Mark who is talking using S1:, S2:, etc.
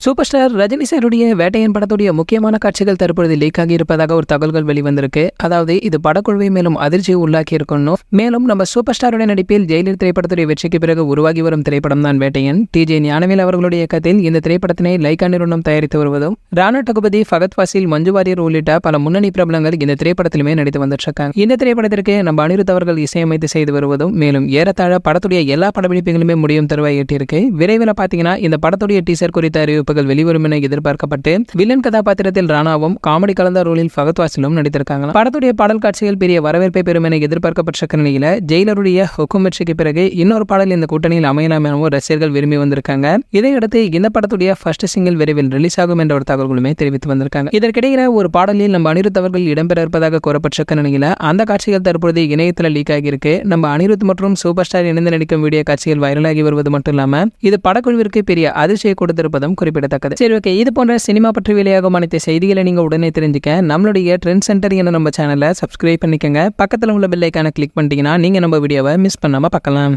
S1: Super star Rajini சாருடைய வேட்டையன் படத்துடைய முக்கியமான காட்சிகள் தற்பொழுது லீக் ஆகி இருப்பதாக ஒரு தகவல்கள் வெளிவந்திருக்கு. அதாவது இது படக்குழுவை மேலும் அதிர்ச்சியை உள்ளாக்கி இருக்கணும். மேலும் நம்ம சூப்பர் ஸ்டாருடைய நடிப்பில் ஜெயிலர் திரைப்படத்துடைய வெற்றிக்கு பிறகு உருவாகி வரும் திரைப்படம் தான் வேட்டையன். டிஜே ஞானவேல் அவர்களுடைய இயக்கத்தில் இந்த திரைப்படத்தினை லைகா நிறுவனம் தயாரித்து வருவதும் ராணா டகுபதி, ஃபகத் ஃபாசில், மஞ்சு வாரியர் உள்ளிட்ட பல முன்னணி பிரபலங்கள் இந்த திரைப்படத்திலுமே நடித்து வந்துட்டு இருக்காங்க. இந்த திரைப்படத்திற்கு நம்ம அனிருத் அவர்கள் இசையமைத்து செய்து வருவதும் மேலும் ஏறத்தாழ படத்துடைய எல்லா படப்பிடிப்புகளுமே முடியும் தருவாய் எட்டியிருக்கு. விரைவில் பாத்தீங்கன்னா இந்த படத்துடைய டீசர் குறித்த அறிவிப்புகள் வெளிவரும் என எதிர்பார்க்கப்பட்டு வில்லன் கதாபாத்திரத்தில் ராணாவும் காமெடி கலந்த ரோலில் ஃபகத் ஃபாசிலும் நடித்திருக்காங்க. படத்துடைய பாடல் காட்சிகள் பெரிய வரவேற்பை பெறும் என எதிர்பார்க்கப்பட்ட நிலையில ஜெயிலருடைய ஹுக்கும் வெற்றிக்கு பிறகு இன்னொரு பாடல் இந்த கூட்டணியில் அமையலாம் எனவும் ரசிகர்கள் விரும்பி வந்திருக்காங்க. இதையடுத்து இந்த படத்துடைய ஃபர்ஸ்ட் சிங்கிள் விரைவில் ரிலீஸ் ஆகும் என்ற ஒரு தகவல்களுமே தெரிவித்து வந்திருக்காங்க. இதற்கிடையில ஒரு பாடலில் நம்ம அனிருத் அவர்கள் இடம்பெற இருப்பதாக கூறப்பட்ட நிலையில அந்த காட்சிகள் தற்போது இணையத்தில் லீக் ஆகியிருக்கு. நம்ம அனிருத் மற்றும் சூப்பர் ஸ்டார் இணைந்து நடிக்கும் வீடியோ காட்சிகள் வைரலாகி வருவது மட்டும் இல்லாம இது படக்குழுவிற்கு பெரிய அதிர்ச்சியை கொடுத்திருப்பதும் குறிப்பிடத்தக்கது. சரி, ஓகே, இது போன்ற சினிமா பற்றி வெளியாகும் அனைத்து செய்திகளை நீங்க உடனே தெரிஞ்சுக்க நம்மளுடைய ட்ரெண்ட் சென்டர் என நம்ம சேனலை சப்ஸ்கிரைப் பண்ணிக்கங்க. பக்கத்தில் உள்ள பெல் ஐகானை கிளிக் பண்ணிட்டீங்கன்னா நீங்க நம்ம வீடியோவை மிஸ் பண்ணாம பார்க்கலாம்.